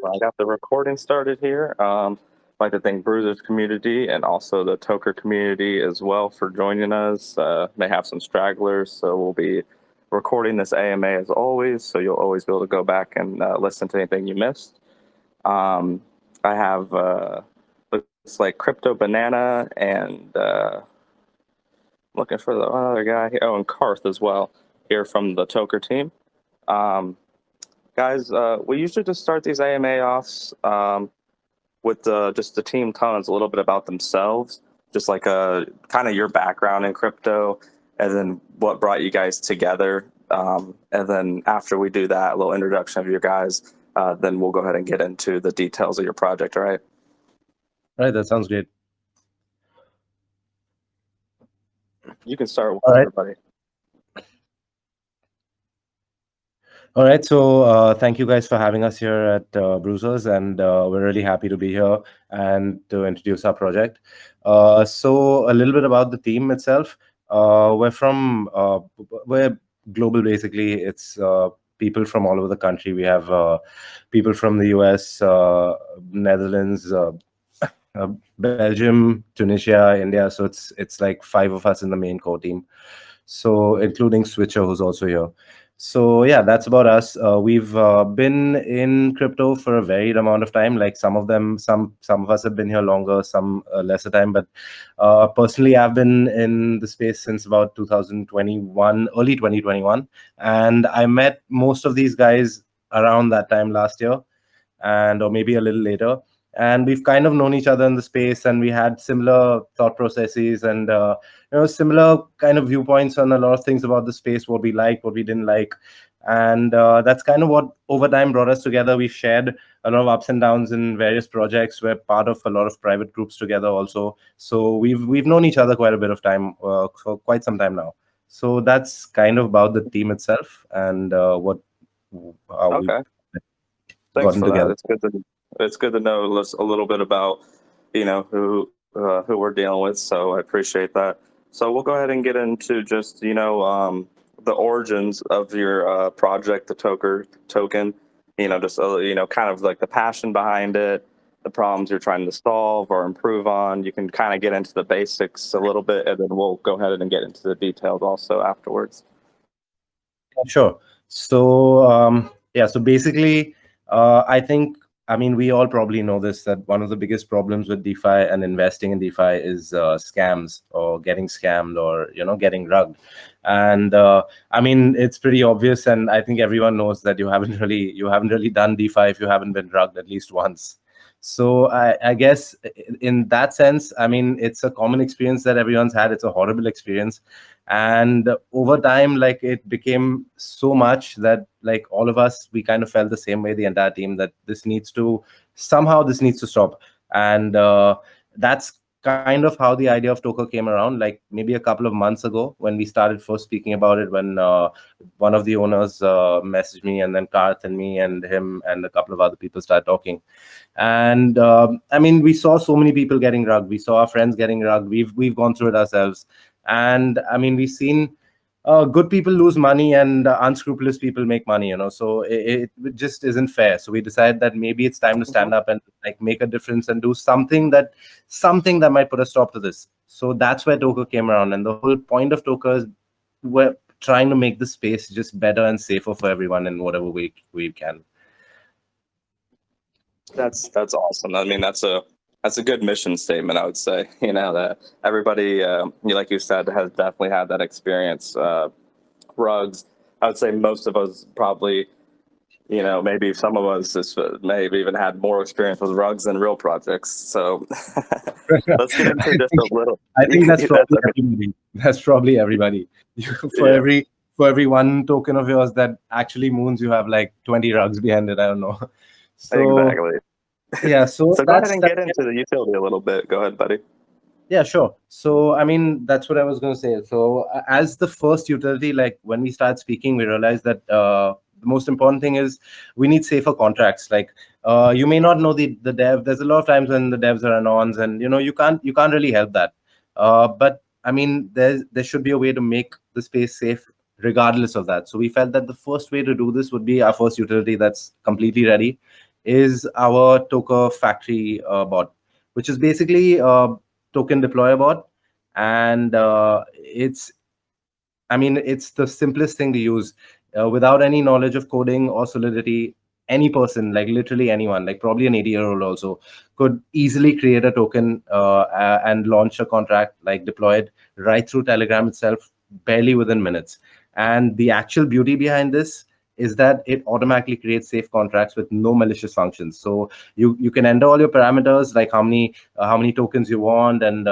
Well, I got the recording started here. I'd like to thank Bruiser's community and also the Tokerr community as well for joining us. May have some stragglers, so we'll be recording this AMA as always, so you'll always be able to go back and listen to anything you missed. I have looks like Crypto Banana and looking for the other guy here. Oh, and Karth as well here from the Tokerr team. Guys, we usually just start these AMA offs with just the team telling us a little bit about themselves, just like kind of your background in crypto, and then what brought you guys together. And then after we do that, a little introduction of your guys, then we'll go ahead and get into the details of your project, all right? All right, that sounds great. You can start with everybody. All right, so thank you guys for having us here at Bruisers, and we're really happy to be here and to introduce our project. So a little bit about the team itself. We're global, basically. It's people from all over the country. We have people from the US, Netherlands, Belgium, Tunisia, India. So it's like 5 of us in the main core team. So including Switcher, who's also here. So yeah, that's about us. We've been in crypto for a varied amount of time. Like some of us have been here longer, some lesser time. But personally, I've been in the space since about 2021, early 2021, and I met most of these guys around that time last year, or maybe a little later. And we've kind of known each other in the space, and we had similar thought processes and similar kind of viewpoints on a lot of things about the space, what we liked, what we didn't like. And that's kind of what over time brought us together. We've shared a lot of ups and downs in various projects. We're part of a lot of private groups together also. So we've known each other quite a bit of time, for quite some time now. So that's kind of about the team itself and how okay. We've gotten together. It's good to know a little bit about, who we're dealing with. So I appreciate that. So we'll go ahead and get into just, the origins of your project, the Tokerr token, just, kind of like the passion behind it, the problems you're trying to solve or improve on. You can kind of get into the basics a little bit, and then we'll go ahead and get into the details also afterwards. Sure. So, so basically, we all probably know this, that one of the biggest problems with DeFi and investing in DeFi is scams or getting scammed or, getting rugged. And it's pretty obvious. And I think everyone knows that you haven't really done DeFi if you haven't been rugged at least once. So I guess in that sense, it's a common experience that everyone's had. It's a horrible experience. And over time, like, it became so much that, like, all of us, we kind of felt the same way, the entire team, that this needs to stop. And that's kind of how the idea of Tokerr came around, like maybe a couple of months ago when we started first speaking about it, when one of the owners messaged me, and then Karth and me and him and a couple of other people started talking. And we saw so many people getting rugged. We saw our friends getting rugged. We've gone through it ourselves. And we've seen good people lose money and unscrupulous people make money, so it just isn't fair. So we decided that maybe it's time to stand up and, like, make a difference and do something that might put a stop to this. So that's where Tokerr came around. And the whole point of Tokerr is we're trying to make the space just better and safer for everyone in whatever way we can. That's awesome. That's a good mission statement, I would say. That everybody, like you said, has definitely had that experience. Rugs, I would say most of us probably, maybe some of us maybe even had more experience with rugs than real projects. So let's get into just a little. I think that's probably everybody. That's probably everybody. For every one token of yours that actually moons, you have like 20 rugs behind it. I don't know. So, exactly. Yeah, so go ahead and get into the utility a little bit. Go ahead, buddy. Yeah, sure. So, that's what I was going to say. So, as the first utility, like, when we started speaking, we realized that the most important thing is we need safer contracts. Like, you may not know the dev. There's a lot of times when the devs are anons, and you can't really help that. But there should be a way to make the space safe regardless of that. So we felt that the first way to do this would be our first utility that's completely ready. is our Tokerr factory bot, which is basically a token deployer bot. And it's the simplest thing to use without any knowledge of coding or Solidity. Any person, like literally anyone, like probably an 80-year-old also, could easily create a token and launch a contract, like deploy it right through Telegram itself, barely within minutes. And the actual beauty behind this is that it automatically creates safe contracts with no malicious functions. So you can enter all your parameters, like how many tokens you want, and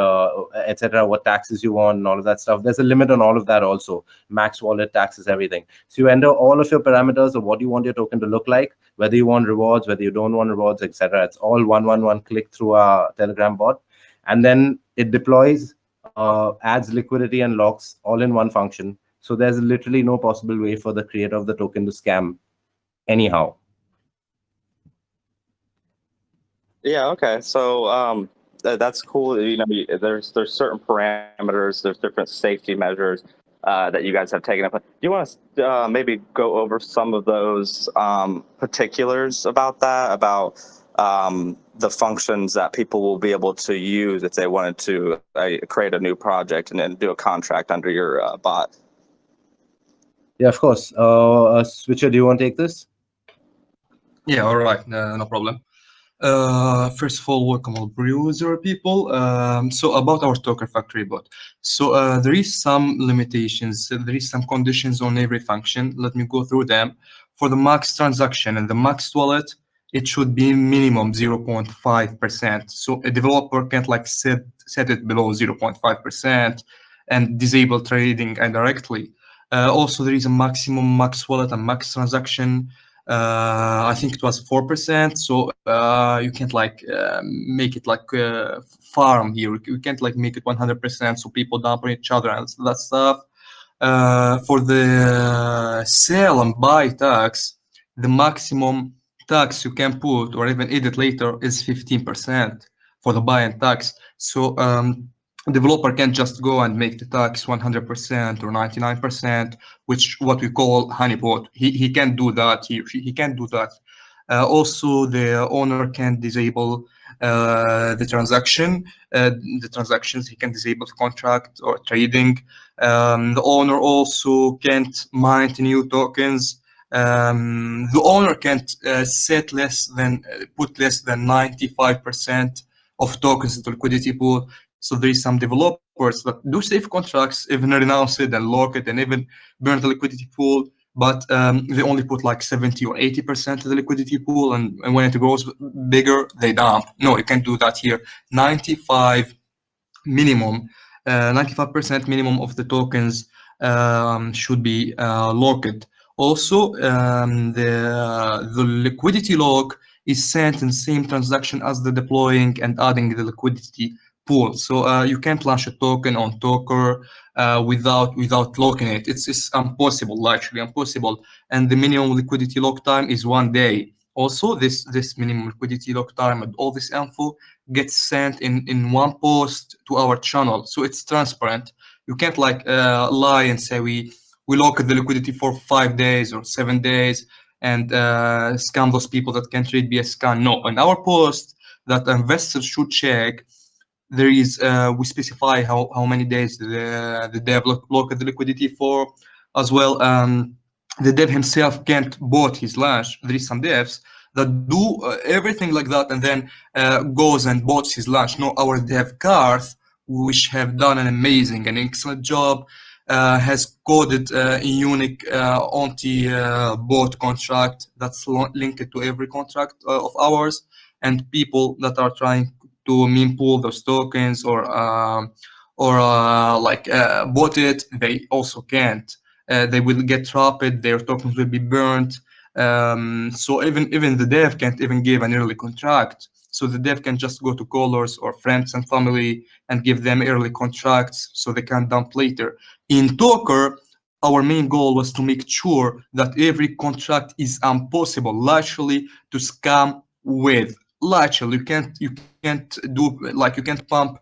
etc., what taxes you want, and all of that stuff. There's a limit on all of that also, max wallet taxes, everything. So you enter all of your parameters of what you want your token to look like, whether you want rewards, whether you don't want rewards, etc. It's all one click through our Telegram bot, and then it deploys, adds liquidity and locks all in one function. So there's literally no possible way for the creator of the token to scam anyhow. Yeah. Okay. So that's cool. You know, there's certain parameters, there's different safety measures that you guys have taken up. Do you want to maybe go over some of those particulars about that, about the functions that people will be able to use if they wanted to create a new project and then do a contract under your bot? Yeah, of course. Switcher, do you want to take this? Yeah, all right, no problem. First of all, welcome all Bruiser people. So about our Tokerr factory bot. So there is some limitations, there is some conditions on every function. Let me go through them. For the max transaction and the max wallet, it should be minimum 0.5%. So a developer can't like set it below 0.5% and disable trading indirectly. Also, there is a maximum max wallet and max transaction. I think it was 4%. So you can't like make it like farm here. You can't like make it 100%. So people dump on each other and that stuff. For the sell and buy tax, the maximum tax you can put or even edit later is 15% for the buy and tax. So developer can't just go and make the tax 100% or 99%, which what we call honeypot. He can't do that. He can't do that. Also, the owner can disable the transaction. The transactions, he can disable the contract or trading. The owner also can't mint new tokens. The owner can't set less than put less than 95% of tokens into liquidity pool. So there is some developers that do safe contracts, even renounce it and lock it and even burn the liquidity pool. But they only put like 70 or 80% of the liquidity pool, and when it grows bigger, they dump. No, you can't do that here. 95 minimum, 95% minimum of the tokens should be locked. Also, the liquidity lock is sent in the same transaction as the deploying and adding the liquidity pool. So you can't launch a token on Tokerr without locking it. It's impossible, actually impossible. And the minimum liquidity lock time is 1 day. Also, this minimum liquidity lock time and all this info gets sent in one post to our channel, so it's transparent. You can't like lie and say we lock the liquidity for 5 days or 7 days and scam those people that can trade via scan. No, in our post that investors should check, there is we specify how many days the dev lock the liquidity for as well. The dev himself can't bot his launch. There is some devs that do everything like that and then goes and bots his launch. No, our dev Karth, which have done an amazing and excellent job, has coded a unique anti-bot contract that's linked to every contract of ours, and people that are trying to meme pool those tokens or bot it, they also can't. They will get trapped, their tokens will be burnt. So even the dev can't even give an early contract. So the dev can just go to callers or friends and family and give them early contracts so they can dump later. In Tokerr, our main goal was to make sure that every contract is impossible, literally, to scam with. Literally, you can't pump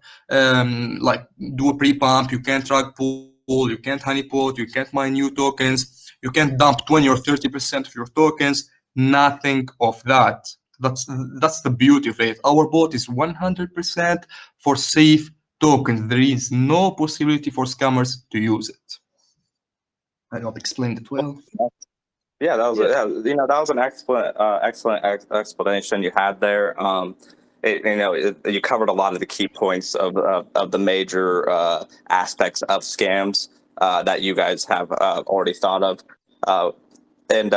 like do a pre-pump, you can't drag pool, you can't honeypot, you can't mine new tokens, you can't dump 20 or 30% of your tokens, nothing of that. That's the beauty of it. Our bot is 100% for safe tokens. There is no possibility for scammers to use it. I hope I explained it well. Yeah, that was that was an excellent explanation you had there. You covered a lot of the key points of the major aspects of scams that you guys have already thought of. And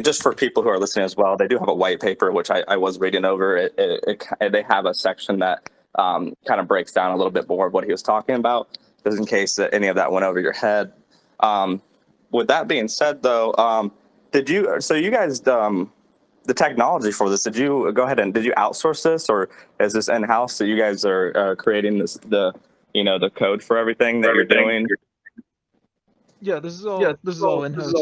just for people who are listening as well, they do have a white paper which I was reading over. They have a section that kind of breaks down a little bit more of what he was talking about, just in case any of that went over your head. With that being said, though, you guys, the technology for this, did you go ahead and did you outsource this, or is this in-house that you guys are creating the code for everything that you're doing? Yeah, this is all in-house.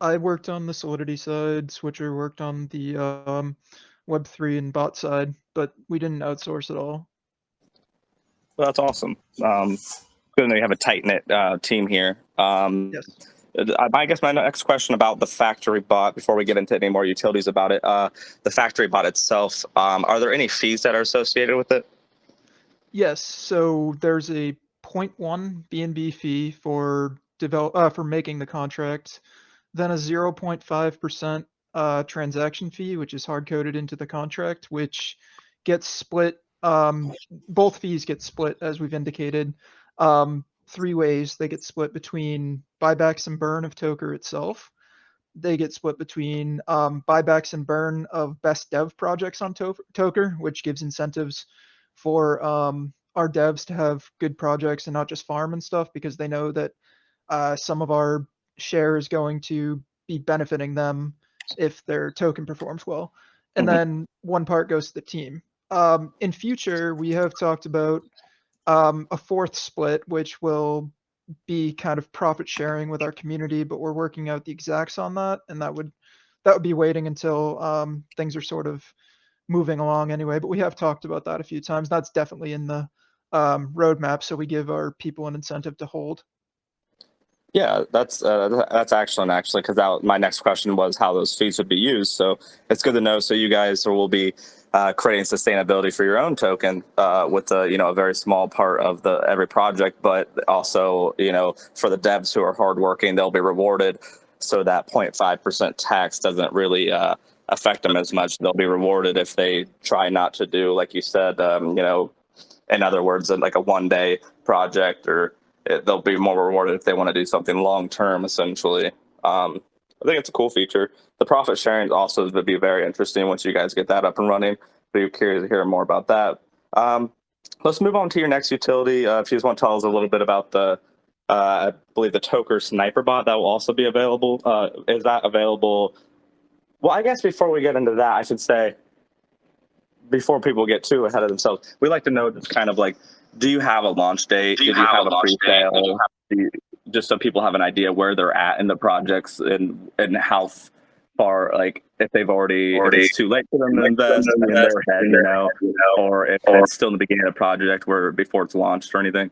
I worked on the Solidity side, Switcher worked on the Web3 and bot side, but we didn't outsource at all. Well, that's awesome. Good to know you have a tight-knit team here. Yes. I guess my next question about the factory bot, before we get into any more utilities about it, the factory bot itself, are there any fees that are associated with it? Yes, so there's a 0.1 BNB fee for making the contract, then a 0.5% transaction fee, which is hard-coded into the contract, which gets split. Both fees get split, as we've indicated, 3 ways. They get split between buybacks and burn of Tokerr itself. They get split between buybacks and burn of best dev projects on Tokerr, which gives incentives for our devs to have good projects and not just farm and stuff, because they know that some of our share is going to be benefiting them if their token performs well. And then one part goes to the team. In future, we have talked about a fourth split, which will be kind of profit sharing with our community, but we're working out the exacts on that, and that would be waiting until things are sort of moving along anyway. But we have talked about that a few times. That's definitely in the roadmap, so we give our people an incentive to hold. Yeah, that's excellent, actually, because my next question was how those fees would be used. So it's good to know. So you guys will be creating sustainability for your own token with a very small part of every project, but also for the devs who are hardworking, they'll be rewarded. So that 0.5% tax doesn't really affect them as much. They'll be rewarded if they try not to do, like you said, in other words, like a one-day project, or they'll be more rewarded if they want to do something long-term, essentially. I think it's a cool feature. The profit sharing also would be very interesting once you guys get that up and running. Be curious to hear more about that. Let's move on to your next utility. If you just want to tell us a little bit about I believe the Tokerr sniper bot that will also be available. Is that available? Well, I guess before we get into that, I should say, before people get too ahead of themselves, we like to know just kind of like, do you have a launch date? Did you have a pre-sale? Just so people have an idea where they're at in the projects and how far, like if they've already, if it's too late for them to invest in their head, or if it's still in the beginning of the project before it's launched or anything.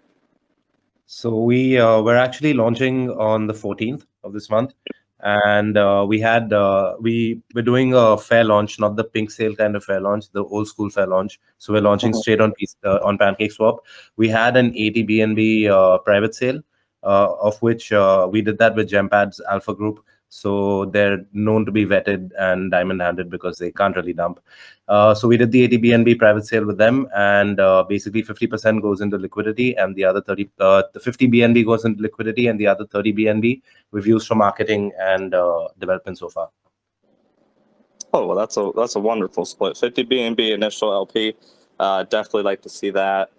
So we're actually launching on the 14th of this month, and we're doing a fair launch, not the pink sale kind of fair launch, the old school fair launch. So we're launching straight on PancakeSwap. We had an 80 BNB private sale, of which we did that with Gempads Alpha Group. So they're known to be vetted and diamond-handed because they can't really dump. So we did the 80 BNB private sale with them, and basically 50% goes into liquidity, and the other 50 BNB goes into liquidity, and the other 30 BNB we've used for marketing and development so far. Oh, well, that's a wonderful split. 50 BNB initial LP. Definitely like to see that.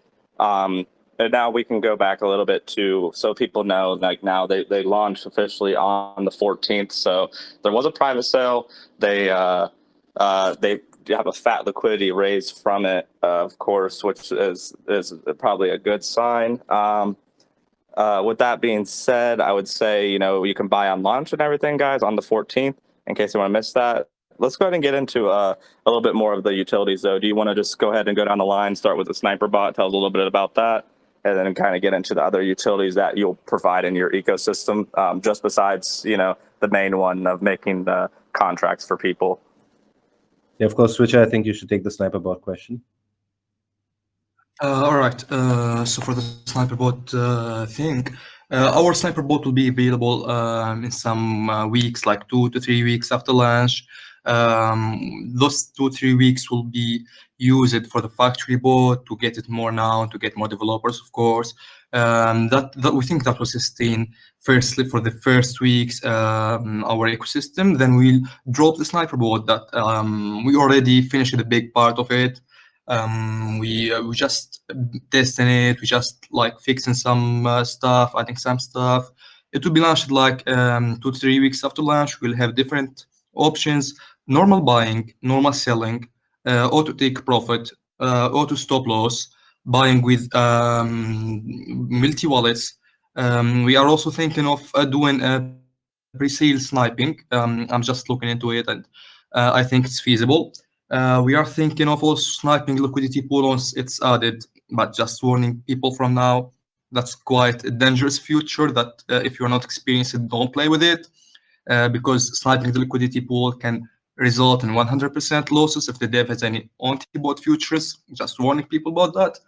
And now we can go back a little bit so people know, like now they launched officially on the 14th. So there was a private sale. They have a fat liquidity raise from it, of course, which is probably a good sign. With that being said, I would say, you can buy on launch and everything, guys, on the 14th, in case you want to miss that. Let's go ahead and get into a little bit more of the utilities, though. Do you want to just go ahead and go down the line, start with the sniper bot, tell us a little bit about that, and then kind of get into the other utilities that you'll provide in your ecosystem, just besides, the main one of making the contracts for people? Yeah, of course, Switcher, I think you should take the sniper bot question. All right. So for the sniper bot thing, our sniper bot will be available in some weeks, like 2 to 3 weeks after launch. Those 2 3 weeks will be used for the factory bot to get it more known, to get more developers, of course. That we think that will sustain firstly for the first weeks our ecosystem. Then we'll drop the sniper bot that we already finished the big part of it. We just testing it. We just like fixing some stuff, adding some stuff. It will be launched like 2 to 3 weeks after launch. We'll have different options: normal buying, normal selling, auto take profit, auto stop loss, buying with multi wallets. We are also thinking of doing pre-sale sniping. I'm just looking into it, and I think it's feasible. We are thinking of also sniping liquidity pool once it's added, but just warning people from now, that's quite a dangerous future that if you're not experienced, don't play with it, because sniping the liquidity pool can result in 100% losses if the dev has any anti-bot futures. Just warning people about that.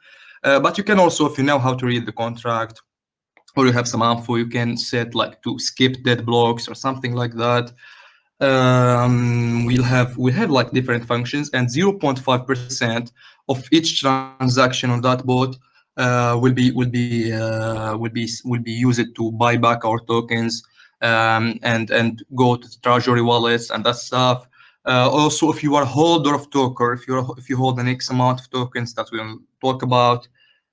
But you can also, if you know how to read the contract, or you have some info, you can set like to skip dead blocks or something like that. We have like different functions, and 0.5% of each transaction on that bot will be used to buy back our tokens and go to the treasury wallets and that stuff. Also, if you are a holder of Tokerr, if you hold an X amount of tokens that we'll talk about,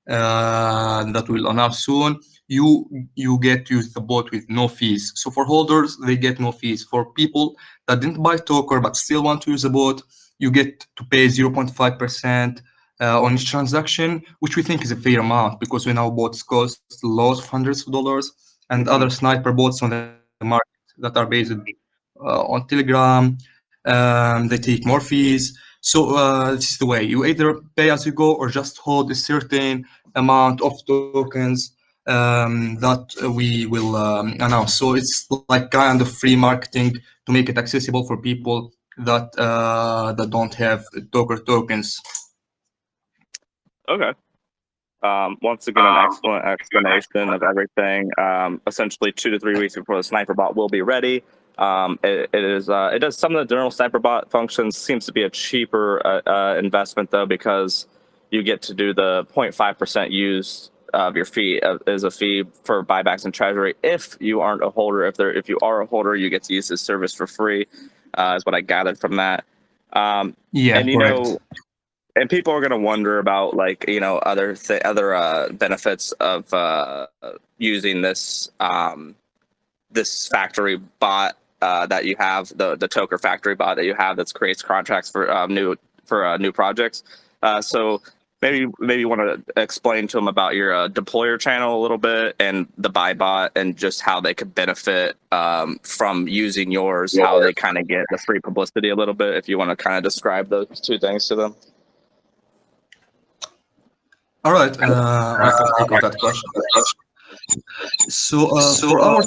that we'll announce soon, you get to use the bot with no fees. So for holders, they get no fees. For people that didn't buy Tokerr but still want to use the bot, you get to pay 0.5% on each transaction, which we think is a fair amount because we know bots cost lots of hundreds of dollars, and other sniper bots on the market that are based on Telegram, they take more fees. So this is the way: you either pay as you go or just hold a certain amount of tokens that we will announce. So it's like kind of free marketing to make it accessible for people that that don't have Tokerr tokens. Okay. Once again, an excellent explanation of everything. Essentially, 2 to 3 weeks before the sniper bot will be ready. It does some of the general sniper bot functions. Seems to be a cheaper investment though, because you get to do the 0.5% use of your fee as a fee for buybacks in treasury. If you aren't a holder, if you are a holder, you get to use this service for free. Is what I gathered from that. Yeah, and you correct. know. And people are going to wonder about, like, you know, other benefits of using this this factory bot that you have, the Tokerr factory bot that you have that creates contracts for new projects. So maybe you want to explain to them about your deployer channel a little bit and the buy bot and just how they could benefit from using yours, how they kind of get the free publicity a little bit. If you want to kind of describe those two things to them. All right, I can take on that question. So for our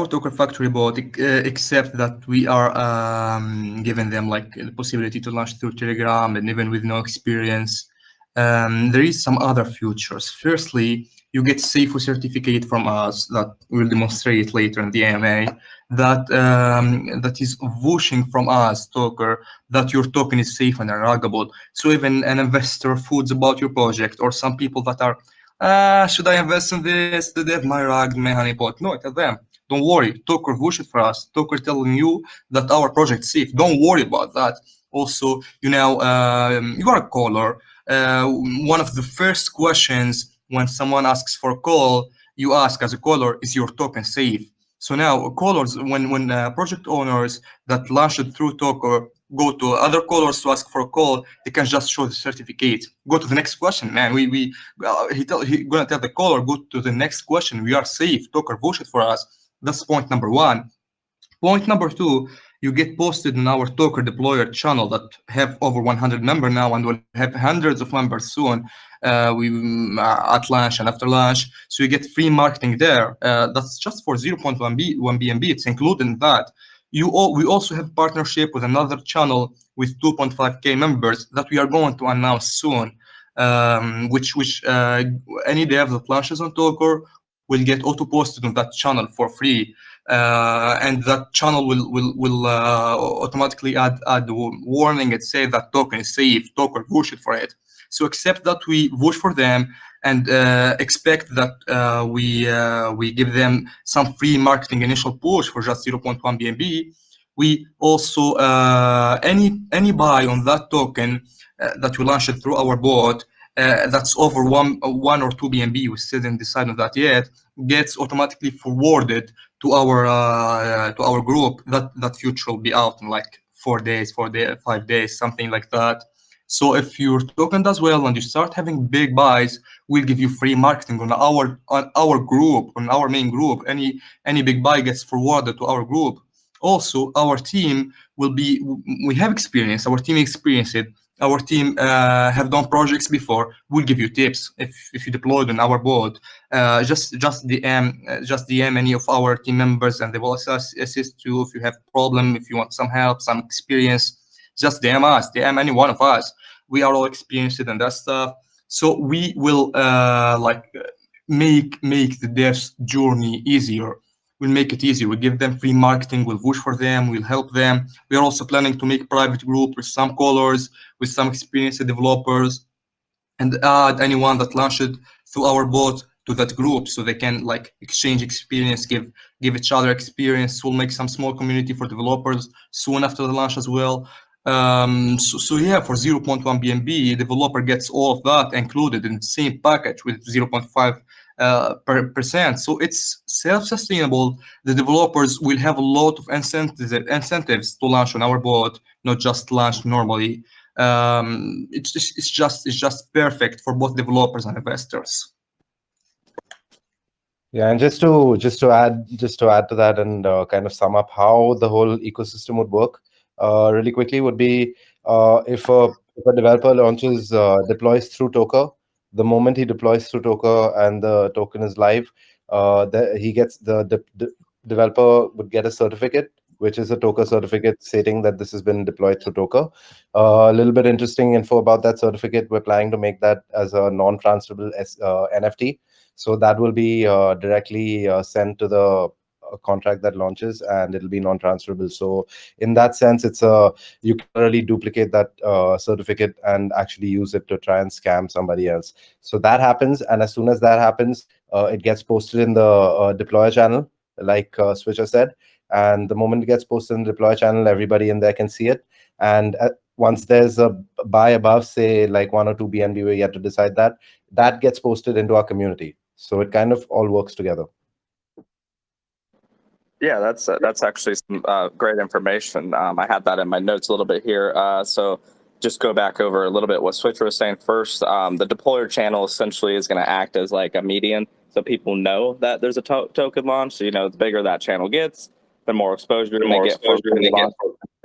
Tokerr factory bot, except that we are giving them like the possibility to launch through Telegram, and even with no experience, there is some other features. Firstly, you get SAFO certificate from us that we'll demonstrate later in the AMA, that is whooshing from us, Tokerr, that your token is safe and unruggable. So even an investor foods about your project, or some people that are, should I invest in this? Do they have my rug, my honeypot? No, tell them, don't worry. Tokerr whoosh it for us. Tokerr telling you that our project is safe. Don't worry about that. Also, you know, you are a caller. One of the first questions when someone asks for a call, you ask as a caller, is your token safe? So now callers, when project owners that launched through Tokerr go to other callers to ask for a call, they can just show the certificate. Go to the next question, man. He gonna tell the caller, go to the next question. We are safe. Tokerr whoosh it for us. That's point number one. Point number two, you get posted in our Tokerr deployer channel that have over 100 members now and will have hundreds of members soon. At launch and after launch, so you get free marketing there. That's just for 0.1 BNB. It's included in that. we also have partnership with another channel with 2.5K members that we are going to announce soon, which any dev that launches on Tokerr will get auto-posted on that channel for free. And that channel will automatically add a warning and say that token is safe, Tokerr voted for it. So accept that we vote for them, and expect that we give them some free marketing initial push for just 0.1 BNB. We also any buy on that token that we launched through our bot that's over one or two BNB, we still didn't decide on that yet, gets automatically forwarded to our group. That future will be out in like 4 days, 5 days, something like that. So if your token does well and you start having big buys, we'll give you free marketing on our group, on our main group. Any big buy gets forwarded to our group. Also, our team we have experience. Our team experienced it. Our team have done projects before. We'll give you tips if you deployed on our board. Just DM any of our team members, and they will assist you if you have a problem, if you want some help, some experience. Just DM us, DM any one of us. We are all experienced in that stuff. So we will make the dev's journey easier. We'll make it easier. We'll give them free marketing. We'll push for them. We'll help them. We are also planning to make private group with some callers, with some experienced developers, and add anyone that launched through our bot to that group, so they can like exchange experience, give each other experience. We'll make some small community for developers soon after the launch as well. So yeah, for 0.1 BNB, developer gets all of that included in the same package with 0.5 percent. So it's self-sustainable. The developers will have a lot of incentives to launch on our bot, not just launch normally. It's just perfect for both developers and investors. Yeah, and just to add to that and kind of sum up how the whole ecosystem would work really quickly would be if a developer launches deploys through Tokerr, the moment he deploys through Tokerr and the token is live, he gets the developer would get a certificate, which is a Tokerr certificate stating that this has been deployed through Tokerr. A little bit interesting info about that certificate: we're planning to make that as a non-transferable NFT. So that will be directly sent to the contract that launches, and it'll be non-transferable. So in that sense, you can really duplicate that certificate and actually use it to try and scam somebody else. So that happens, and as soon as that happens, it gets posted in the deployer channel, like Switcher said. And the moment it gets posted in the deploy channel, everybody in there can see it. And once there's a buy above, say like 1 or 2 BNB, we have to decide that gets posted into our community. So it kind of all works together. Yeah, that's actually some great information. I had that in my notes a little bit here. So just go back over a little bit what Switcher was saying first. The deployer channel essentially is going to act as like a median, so people know that there's a token launch. So, the bigger that channel gets, the more exposure they get for the launch.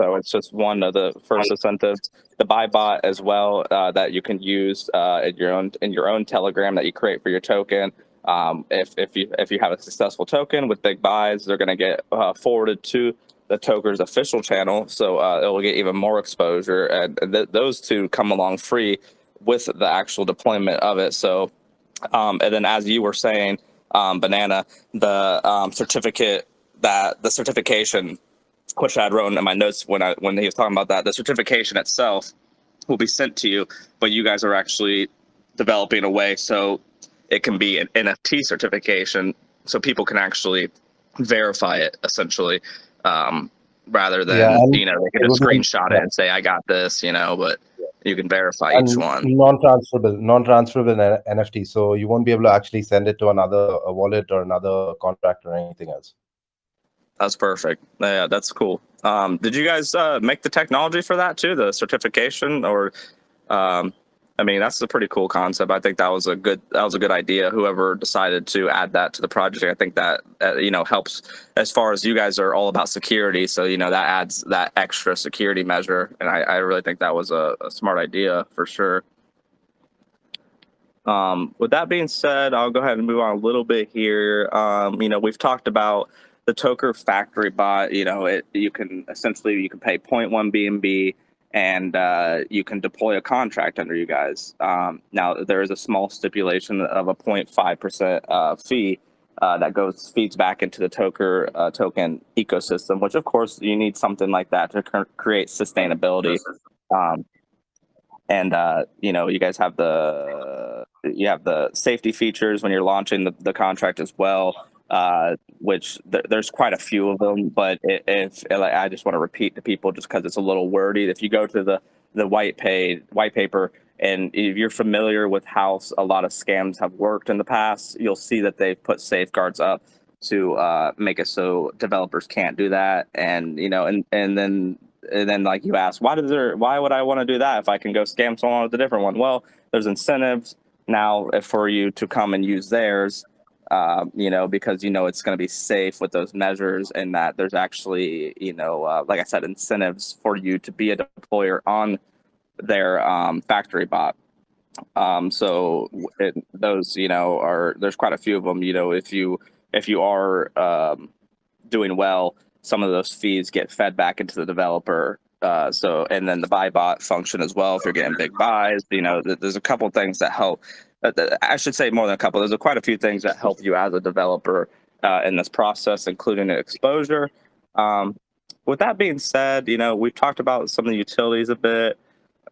So it's just one of the first incentives. The buy bot as well that you can use in your own Telegram that you create for your token. If you have a successful token with big buys, they're going to get forwarded to the Tokerr's official channel, so it will get even more exposure, and those two come along free with the actual deployment of it. So, and then as you were saying, Banana, the certification, which I had wrote in my notes when he was talking about that, the certification itself will be sent to you, but you guys are actually developing a way so it can be an NFT certification, so people can actually verify it essentially, rather than they can just screenshot it and say I got this, but you can verify each one. Non-transferable NFT, so you won't be able to actually send it to another wallet or another contract or anything else. That's perfect. Yeah, that's cool. Did you guys make the technology for that too, the certification, or? That's a pretty cool concept. I think that was a good idea. Whoever decided to add that to the project, I think that helps as far as you guys are all about security. So that adds that extra security measure, and I really think that was a smart idea for sure. With that being said, I'll go ahead and move on a little bit here. We've talked about the Tokerr factory bot, you can pay 0.1 BNB and you can deploy a contract under you guys. Now there is a small stipulation of a 0.5% fee that feeds back into the Tokerr token ecosystem, which of course you need something like that to create sustainability. You guys have the safety features when you're launching the contract as well, which there's quite a few of them. But I just want to repeat to people, just because it's a little wordy, if you go to the white paper, and if you're familiar with how a lot of scams have worked in the past, you'll see that they've put safeguards up to make it so developers can't do that. And then like you ask, why would I want to do that if I can go scam someone with a different one? Well, there's incentives now for you to come and use theirs, because it's going to be safe with those measures, and that there's actually, like I said, incentives for you to be a deployer on their factory bot. So those, there's quite a few of them. If you are doing well, some of those fees get fed back into the developer. And then the buy bot function as well. If you're getting big buys, there's a couple things that help. I should say more than a couple. There's quite a few things that help you as a developer in this process, including exposure. With that being said, we've talked about some of the utilities a bit.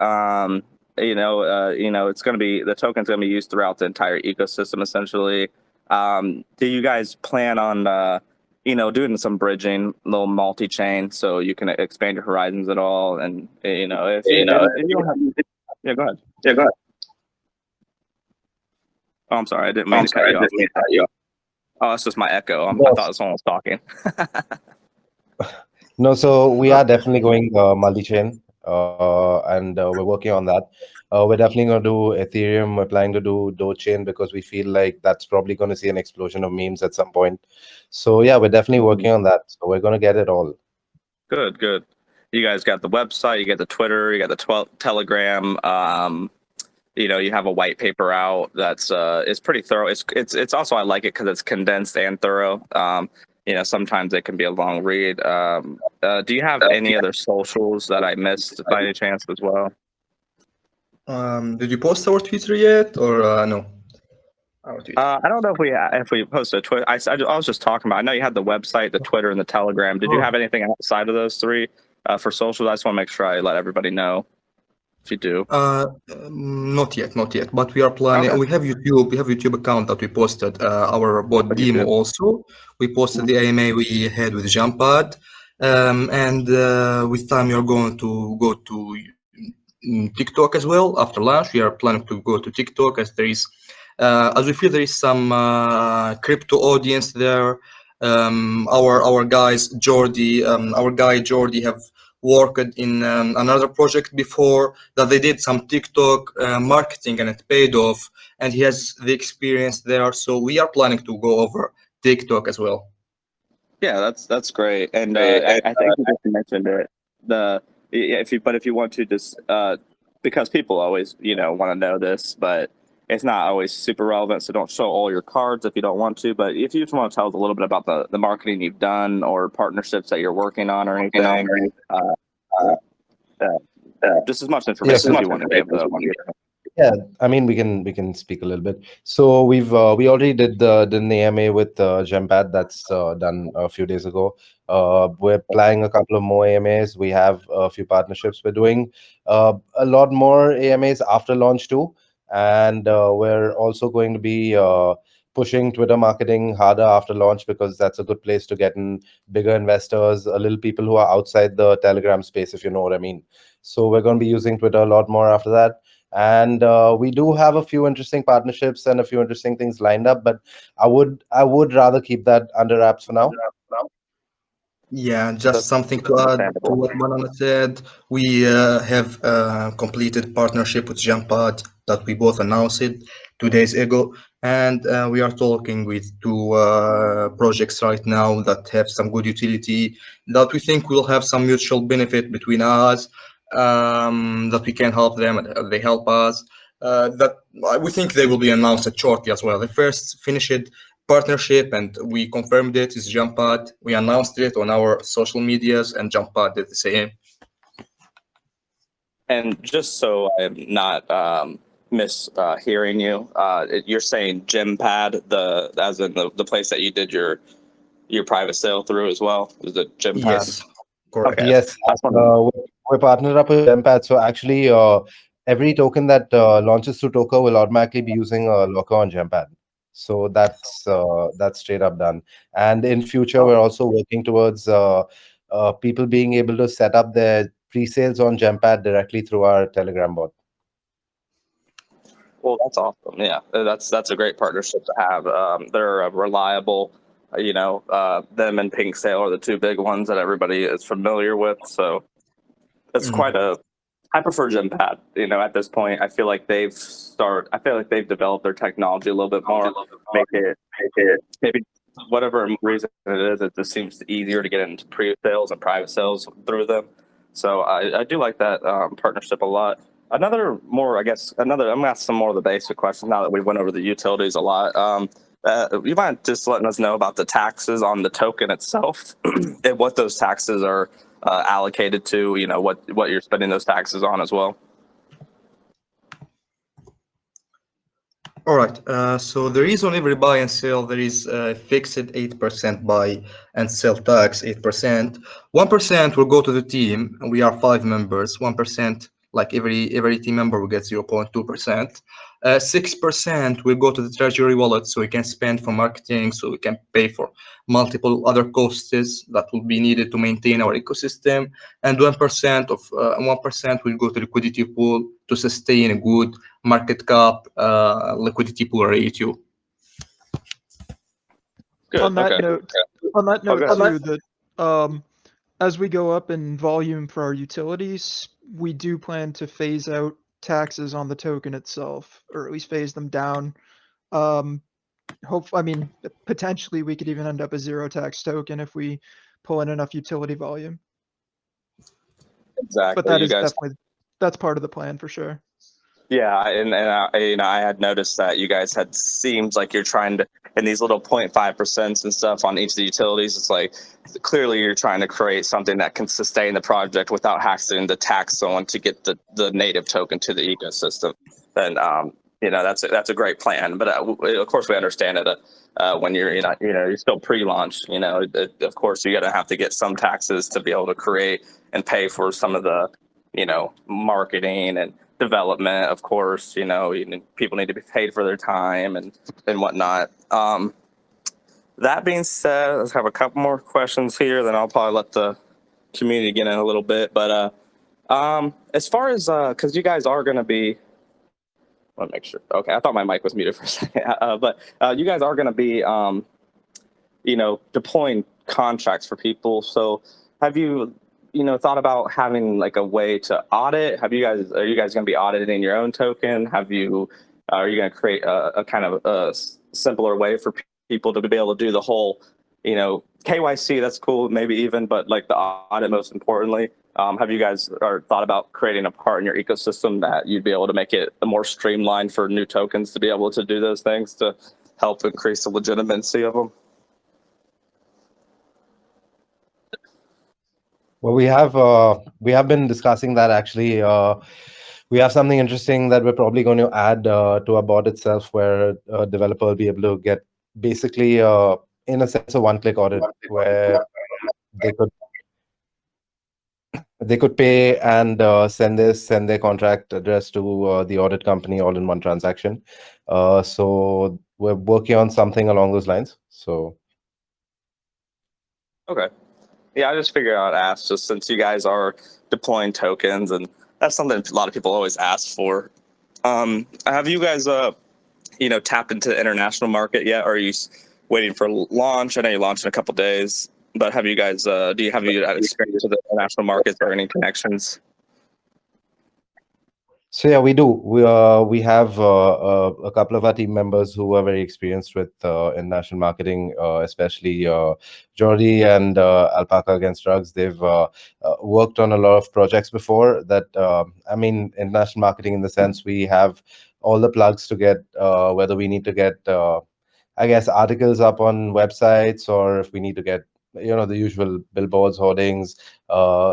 It's going to be, the token's going to be used throughout the entire ecosystem essentially. Do you guys plan on doing some bridging, little multi-chain, so you can expand your horizons at all? And if you don't have, yeah, go ahead. Yeah, go ahead. Oh, I'm sorry, I didn't mean to cut you off. Oh, it's just my echo. I thought someone was talking. No, so we are definitely going multi-chain, and we're working on that. We're definitely going to do Ethereum. We're planning to do Dogecoin because we feel like that's probably going to see an explosion of memes at some point. So yeah, we're definitely working on that. So we're going to get it all. Good. You guys got the website, you got the Twitter, you got the Telegram. You have a white paper out that's it's pretty thorough. It's also, I like it because it's condensed and thorough. Sometimes it can be a long read. Do you have any other socials that I missed by any chance as well? Did you post our Twitter yet, or no? I don't know if we posted a Twitter. I was just talking about, I know you had the website, the Twitter, and the Telegram. Did you have anything outside of those three for socials? I just want to make sure I let everybody know if you do. Not yet. But we are planning. Okay. We have YouTube account that we posted our bot demo also. We posted the AMA we had with Jumpad, and with time we are going to go to TikTok as well. After launch, we are planning to go to TikTok, as there is, as we feel there is some crypto audience there. Our guys, Jordi, our guy Jordi have worked in another project before that they did some TikTok marketing, and it paid off, and he has the experience there. So we are planning to go over TikTok as well. Yeah, that's great. And I think you just mentioned it. If you want to just because people always want to know this, but it's not always super relevant, so don't show all your cards if you don't want to. But if you just want to tell us a little bit about the marketing you've done or partnerships that you're working on or anything, just as much information as you want to give. Yeah, I mean, we can speak a little bit. So we already did the AMA with Gempad. That's done a few days ago. We're planning a couple of more AMAs. We have a few partnerships. We're doing a lot more AMAs after launch too, and we're also going to be pushing Twitter marketing harder after launch, because that's a good place to get in bigger investors, a little people who are outside the Telegram space, if you know what I mean. So we're going to be using Twitter a lot more after that. And we do have a few interesting partnerships and a few interesting things lined up, but I would rather keep that under wraps for now. Yeah, just something to add to what Banana said. We have a completed partnership with Jumpad that we both announced 2 days ago, and we are talking with two projects right now that have some good utility that we think will have some mutual benefit between us, that we can help them and they help us. That we think they will be announced shortly as well. The first finished partnership, and we confirmed it. It's Jumppad. We announced it on our social medias, and Jumppad did the same. And just so I'm not mishearing you, you're saying Gympad, as in the place that you did your private sale through as well? Is it Gympad? Yes, correct. Okay. Yes, we're partnered up with Jumppad. So actually, every token that launches through Tokerr will automatically be using a locker on Jumppad. So that's straight up done. And in future, we're also working towards people being able to set up their pre-sales on Jumppad directly through our Telegram bot. Well, that's awesome. Yeah, that's a great partnership to have. They're a reliable, them and Pink Sale are the two big ones that everybody is familiar with. So it's quite a. I prefer Gympad. At this point, I feel like they've developed their technology a little bit more. Make it maybe whatever reason it is, it just seems easier to get into pre-sales and private sales through them. So I do like that partnership a lot. I'm gonna ask some more of the basic questions now that we went over the utilities a lot. You mind just letting us know about the taxes on the token itself and what those taxes are allocated to, what you're spending those taxes on as well? All right. So there is on every buy and sell, there is a fixed 8% buy and sell tax, 8%. 1% will go to the team, and we are 5 members. 1%, like every team member will get 0.2%. 6% will go to the treasury wallet, so we can spend for marketing, so we can pay for multiple other costs that will be needed to maintain our ecosystem. And 1% will go to liquidity pool to sustain a good market cap liquidity pool ratio. Good. On that note, Okay. too, that as we go up in volume for our utilities, we do plan to phase out taxes on the token itself, or at least phase them down. Potentially we could even end up a zero tax token if we pull in enough utility volume. Exactly. But that is definitely, that's part of the plan for sure. Yeah, and I had noticed that you guys seems like you're trying to, in these little 0.5% and stuff on each of the utilities, it's like clearly you're trying to create something that can sustain the project without having to tax someone to get the native token to the ecosystem. And that's a great plan. But of course we understand that when you're still pre-launch, of course you're gonna have to get some taxes to be able to create and pay for some of the marketing and development. Of course, people need to be paid for their time and whatnot. That being said, let's have a couple more questions here, then I'll probably let the community get in a little bit. But as far as because you guys are going to be, I want to make sure. Okay, I thought my mic was muted for a second. But you guys are going to be deploying contracts for people. So have you thought about having like a way to audit? Are you guys going to be auditing your own token? Are you going to create a kind of a simpler way for people to be able to do the whole, KYC? That's cool, maybe even, but like the audit most importantly. Have you guys thought about creating a part in your ecosystem that you'd be able to make it more streamlined for new tokens to be able to do those things to help increase the legitimacy of them? Well, we have been discussing that actually. We have something interesting that we're probably going to add to our bot itself, where a developer will be able to get basically, in a sense, a one-click audit where they could pay and send their contract address to the audit company all in one transaction. So we're working on something along those lines. So. Okay. Yeah, I just figured I'd ask, just since you guys are deploying tokens, and that's something a lot of people always ask for. Have you guys, tapped into the international market yet? Or are you waiting for launch? I know you launched in a couple of days, but have you guys, do you have experience with the international markets or any connections? So yeah, we do. We have a couple of our team members who are very experienced with international marketing, especially Jordi and Alpaca Against Drugs. They've worked on a lot of projects before. International marketing in the sense we have all the plugs to get whether we need to get I guess, articles up on websites, or if we need to get, the usual billboards, hoardings,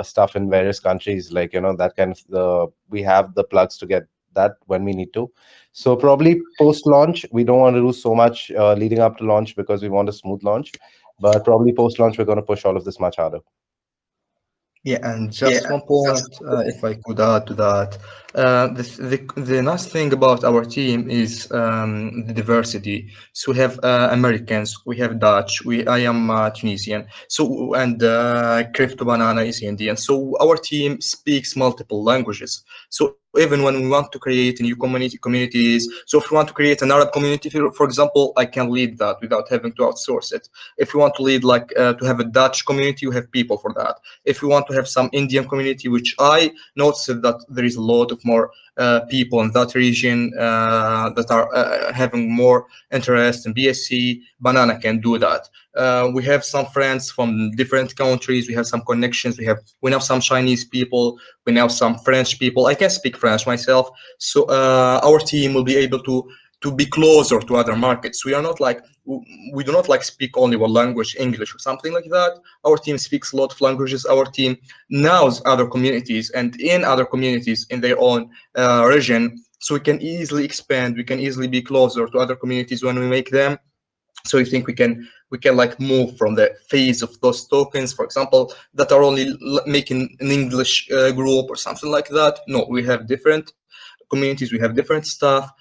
stuff in various countries, like, that kind of we have the plugs to get that when we need to. So probably post-launch, we don't want to do so much leading up to launch because we want a smooth launch, but probably post-launch, we're going to push all of this much harder. Yeah, and just one point, if I could add to that, the nice thing about our team is the diversity. So we have Americans, we have Dutch, I am Tunisian, so and Crypto Banana is Indian. So our team speaks multiple languages. So even when we want to create new communities, so if we want to create an Arab community, for example, I can lead that without having to outsource it. If we want to lead to have a Dutch community, you have people for that. If we want to have some Indian community, which I noticed that there is a lot of more people in that region that are having more interest in BSC, Banana can do that. We have some friends from different countries. We have some connections. We know some Chinese people. We know some French people. I can speak French myself, so our team will be able to be closer to other markets. We do not speak only one language, English or something like that. Our team speaks a lot of languages. Our team knows other communities and in other communities in their own region, so we can easily expand. We can easily be closer to other communities when we make them. So we think we can move from the phase of those tokens, for example, that are only making an English group or something like that. No, we have different communities, we have different stuff.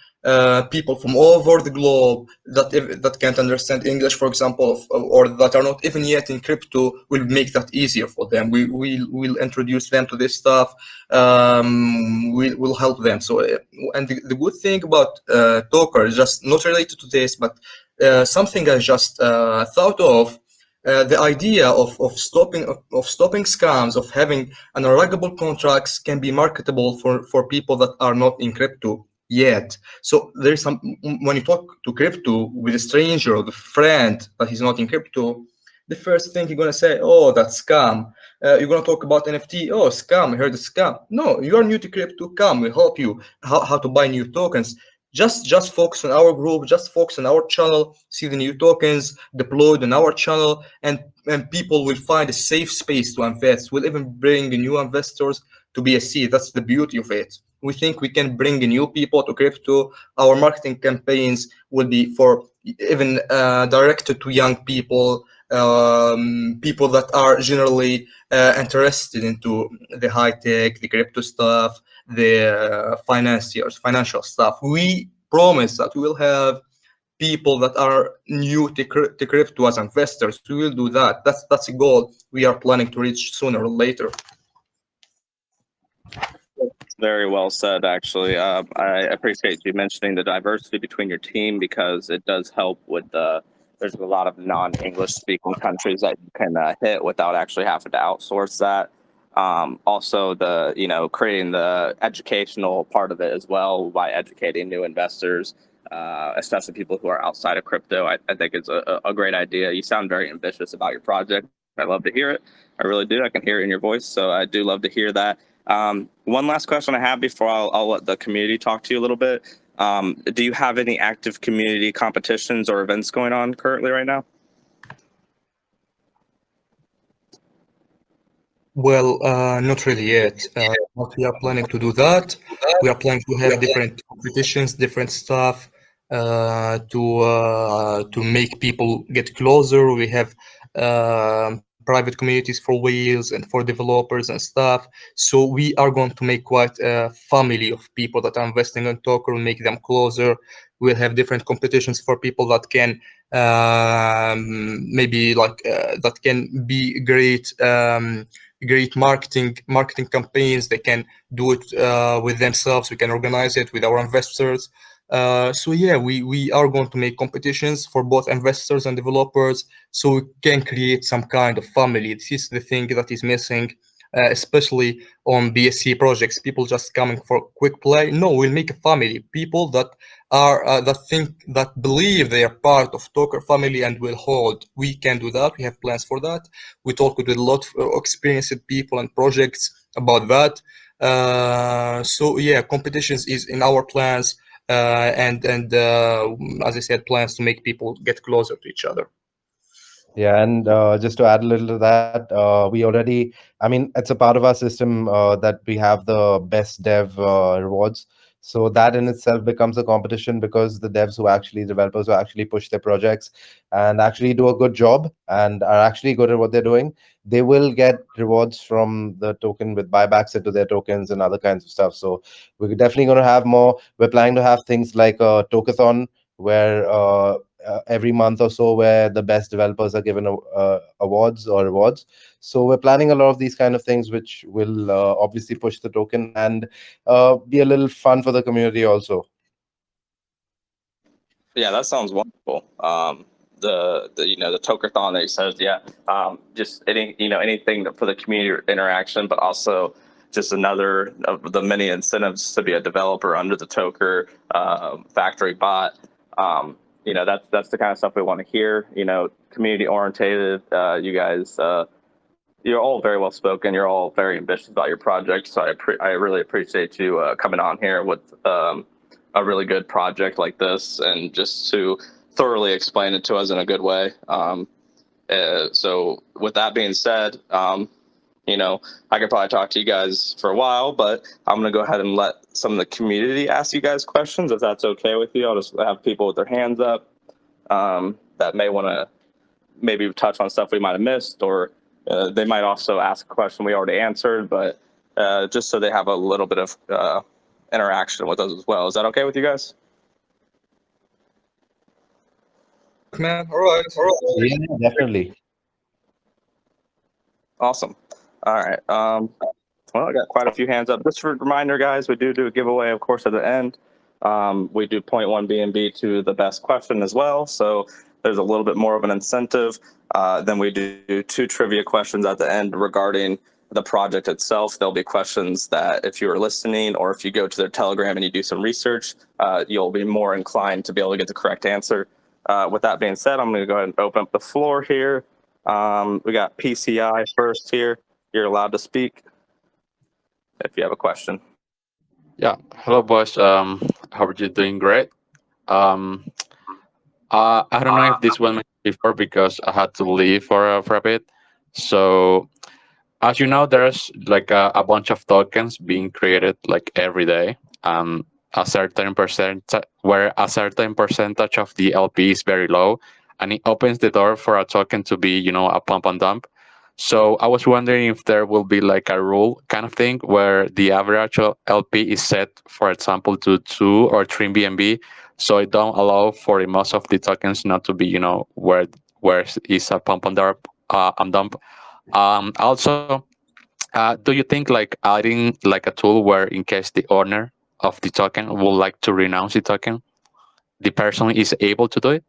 People from all over the globe that can't understand English, for example, or that are not even yet in crypto, will make that easier for them. We'll introduce them to this stuff. We'll help them. So, and the good thing about Tokerr is just not related to this, but something I just thought of. The idea of stopping scams, of having unruggable contracts, can be marketable for people that are not in crypto yet. So there's some, when you talk to crypto with a stranger or the friend that is not in crypto, the first thing you're gonna say, oh, that's scam. You're gonna talk about NFT, oh, scam, I heard it's scam. No, you are new to crypto, come, we'll help you how to buy new tokens. Just focus on our group, just focus on our channel, see the new tokens deployed on our channel, and people will find a safe space to invest. We'll even bring new investors to BSC. That's the beauty of it. We think we can bring new people to crypto. Our marketing campaigns will be for even directed to young people, people that are generally interested into the high tech, the crypto stuff, the financial stuff. We promise that we will have people that are new to crypto as investors. We will do that. That's a goal we are planning to reach sooner or later. Very well said, actually. I appreciate you mentioning the diversity between your team, because it does help with there's a lot of non-English speaking countries that you can hit without actually having to outsource that. Also, creating the educational part of it as well by educating new investors, especially people who are outside of crypto. I think it's a great idea. You sound very ambitious about your project. I love to hear it. I really do. I can hear it in your voice. So I do love to hear that. One last question I have before I'll let the community talk to you a little bit. Do you have any active community competitions or events going on currently right now? Well, not really yet, but we are planning to do that. We are planning to have different competitions, different stuff to make people get closer. We have private communities for whales and for developers and stuff. So we are going to make quite a family of people that are investing in Tokerr and make them closer. We'll have different competitions for people that can that can be great marketing campaigns. They can do it with themselves. We can organize it with our investors. So yeah, we are going to make competitions for both investors and developers, so we can create some kind of family. This is the thing that is missing, especially on BSC projects. People just coming for quick play. No, we'll make a family. People that are that believe they are part of Tokerr family and will hold. We can do that. We have plans for that. We talk with a lot of experienced people and projects about that. So yeah, competitions is in our plans. and as I said, plans to make people get closer to each other. Yeah, and just to add a little to that, we already, I mean, it's a part of our system that we have the best dev rewards. So that in itself becomes a competition because the devs who actually, developers who actually push their projects and actually do a good job and are actually good at what they're doing, they will get rewards from the token with buybacks into their tokens and other kinds of stuff. So we're definitely going to have more. We're planning to have things like a Tokathon where every month or so where the best developers are given awards or rewards. So we're planning a lot of these kind of things, which will obviously push the token and be a little fun for the community also. Yeah, that sounds wonderful. The the Tokerthon that you said, yeah, just anything for the community interaction, but also just another of the many incentives to be a developer under the Tokerr factory bot. That's the kind of stuff we want to hear. Community orientated. You guys, you're all very well spoken. You're all very ambitious about your project. So I really appreciate you coming on here with a really good project like this, and just to thoroughly explain it to us in a good way. So with that being said, I could probably talk to you guys for a while, but I'm going to go ahead and let some of the community ask you guys questions, if that's okay with you. I'll just have people with their hands up that may want to maybe touch on stuff we might have missed, or they might also ask a question we already answered, but just so they have a little bit of interaction with us as well. Is that okay with you guys? Man, all right. Yeah, definitely. Awesome. All right. Well, I got quite a few hands up. Just for a reminder, guys, we do a giveaway, of course, at the end. We do 0.1 BNB to the best question as well. So there's a little bit more of an incentive. Then we do 2 trivia questions at the end regarding the project itself. There'll be questions that if you are listening, or if you go to their Telegram and you do some research, you'll be more inclined to be able to get the correct answer. With that being said, I'm going to go ahead and open up the floor here. We got PCI first here. You're allowed to speak if you have a question. Yeah. Hello, boys. How are you doing? Great. I don't know if this one before because I had to leave for a bit. So as you know, there's like a bunch of tokens being created like every day. A certain percent where a certain percentage of the LP is very low, and it opens the door for a token to be, a pump and dump. So I was wondering if there will be like a rule kind of thing where the average LP is set, for example, to 2 or 3 BNB, so it don't allow for the most of the tokens not to be, where is a pump and dump. Also, do you think like adding like a tool where in case the owner of the token would like to renounce the token, the person is able to do it?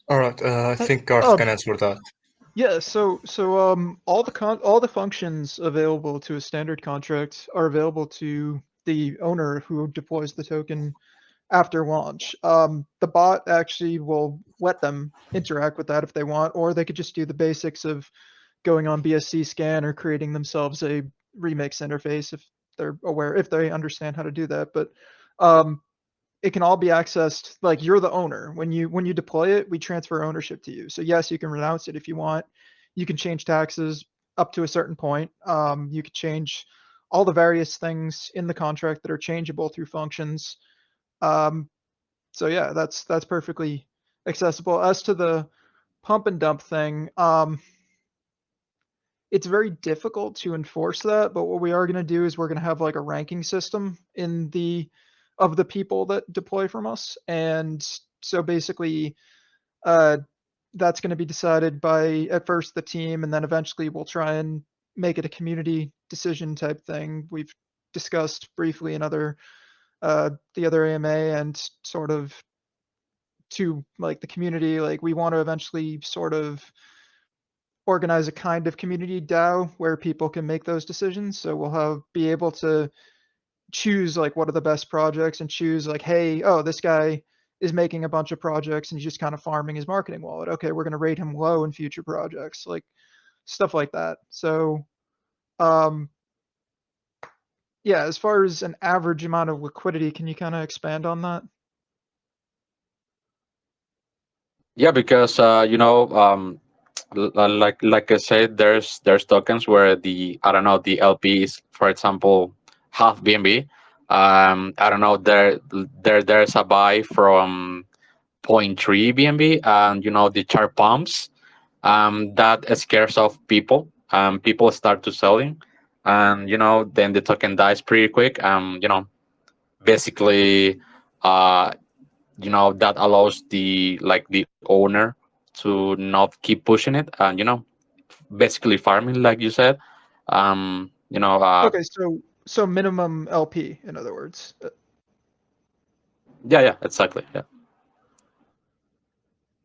All right. I think Garth can answer that. Yeah, so all the functions available to a standard contract are available to the owner who deploys the token after launch. The bot actually will let them interact with that if they want, or they could just do the basics of going on BSC scan or creating themselves a remix interface if they're aware, if they understand how to do that. But it can all be accessed, like you're the owner. When you deploy it, we transfer ownership to you. So yes, you can renounce it if you want. You can change taxes up to a certain point. You could change all the various things in the contract that are changeable through functions. So yeah, that's perfectly accessible. As to the pump and dump thing, it's very difficult to enforce that, but what we are going to do is we're going to have like a ranking system of the people that deploy from us. And so basically, that's going to be decided by at first the team, and then eventually we'll try and make it a community decision type thing. We've discussed briefly in the other AMA, and sort of to like the community, like we want to eventually sort of organize a kind of community DAO where people can make those decisions. So we'll be able to choose like what are the best projects, and choose like, hey, oh, this guy is making a bunch of projects and he's just kind of farming his marketing wallet. Okay, we're going to rate him low in future projects, like stuff like that. So yeah, as far as an average amount of liquidity, can you kind of expand on that? Yeah, because like I said, there's tokens where the I don't know the LP is, for example, half BNB. I don't know there's a buy from point 0.3 BNB, and the chart pumps. That scares off people. People start to selling, and then the token dies pretty quick. Basically, uh, that allows the owner to not keep pushing it, and basically farming, like you said. Okay, so minimum LP, in other words. Yeah, exactly. Yeah.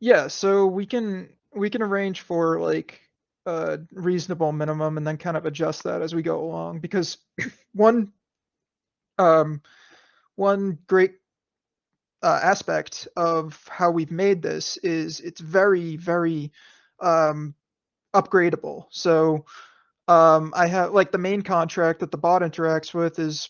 Yeah, so we can arrange for like a reasonable minimum and then kind of adjust that as we go along, because one um one great aspect of how we've made this is it's very, very upgradable. So I have like the main contract that the bot interacts with is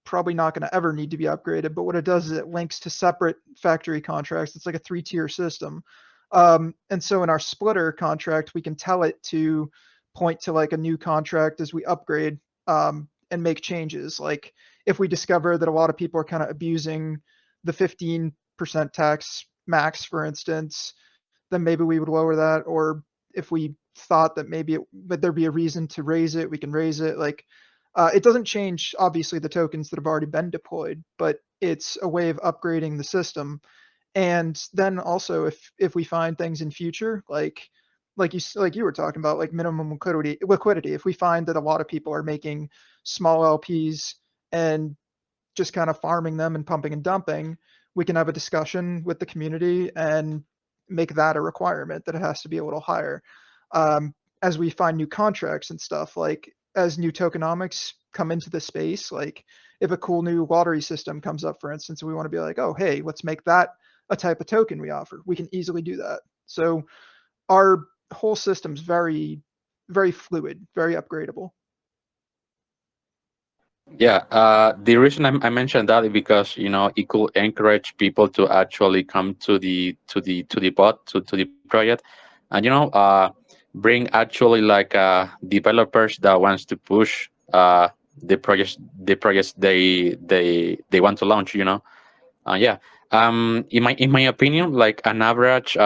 probably not going to ever need to be upgraded, but what it does is it links to separate factory contracts. It's like a 3-tier system. And so in our splitter contract, we can tell it to point to like a new contract as we upgrade and make changes. Like if we discover that a lot of people are kind of abusing the 15% tax max, for instance, then maybe we would lower that. Or if we thought that maybe but there'd be a reason to raise it, we can raise it. Like it doesn't change obviously the tokens that have already been deployed, but it's a way of upgrading the system. And then also if we find things in future, like you were talking about, like minimum liquidity, if we find that a lot of people are making small LPs and just kind of farming them and pumping and dumping, we can have a discussion with the community and make that a requirement that it has to be a little higher. As we find new contracts and stuff, like as new tokenomics come into the space, like if a cool new lottery system comes up, for instance, we want to be like, oh, hey, let's make that a type of token we offer. We can easily do that. So our whole system's very, very fluid, very upgradable. Yeah, the reason I mentioned that is because it could encourage people to actually come to the bot to the project, and bring actually like developers that wants to push the projects they want to launch. Yeah. In my opinion, like an average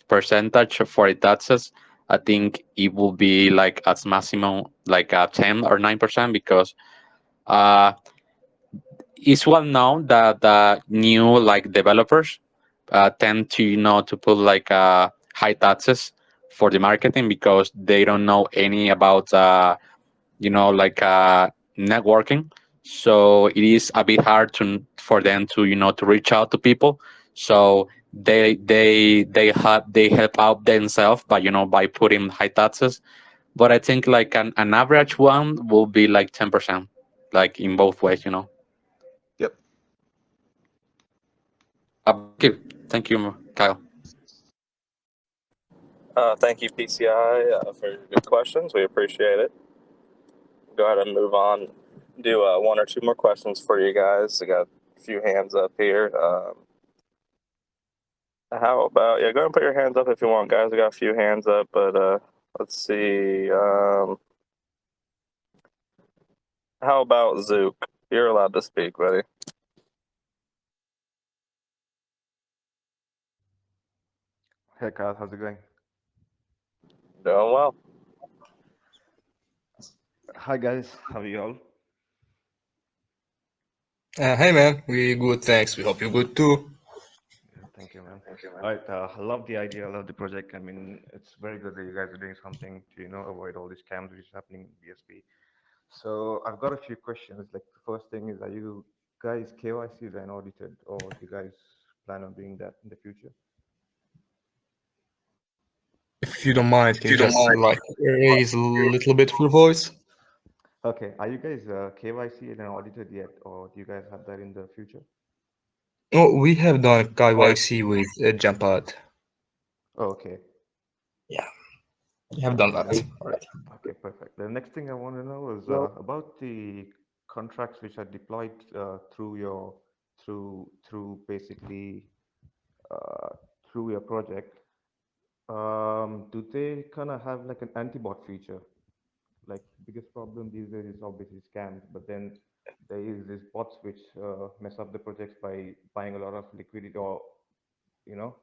percentage for the taxes, I think it will be like at maximum like 10 or 9%, because uh, it's well known that new like developers tend to to put like high taxes for the marketing, because they don't know any about like networking. So it is a bit hard for them to to reach out to people. So they help out themselves by by putting high taxes. But I think like an average one will be like 10%, like in both ways. Yep. Thank you, Kyle. Thank you, PCI, for your good questions. We appreciate it. Go ahead and move on. Do one or two more questions for you guys. I got a few hands up here. How about, yeah, go ahead and put your hands up if you want, guys. I got a few hands up, but let's see. How about Zook? You're allowed to speak, buddy. Hey Kyle, how's it going? Doing well. Hi guys, how are you all? Hey man, we good, thanks. We hope you're good too. Yeah, thank you, man. All right, I love the idea, I love the project. I mean, it's very good that you guys are doing something to, avoid all these scams which is happening in BSP. So I've got a few questions. Like the first thing is, are you guys KYC'd and audited, or do you guys plan on doing that in the future? If you don't mind, can you just like raise a little bit of your voice? Okay, are you guys KYC'd and audited yet, or do you guys have that in the future? Oh, we have done KYC with Jumpad. Oh, okay. Yeah, we have done that Okay. already. Okay, perfect. The next thing I want to know is about the contracts which are deployed through your basically through your project, do they kind of have like an anti-bot feature? Like biggest problem these days is obviously scams, but then there is these bots which mess up the projects by buying a lot of liquidity or you know.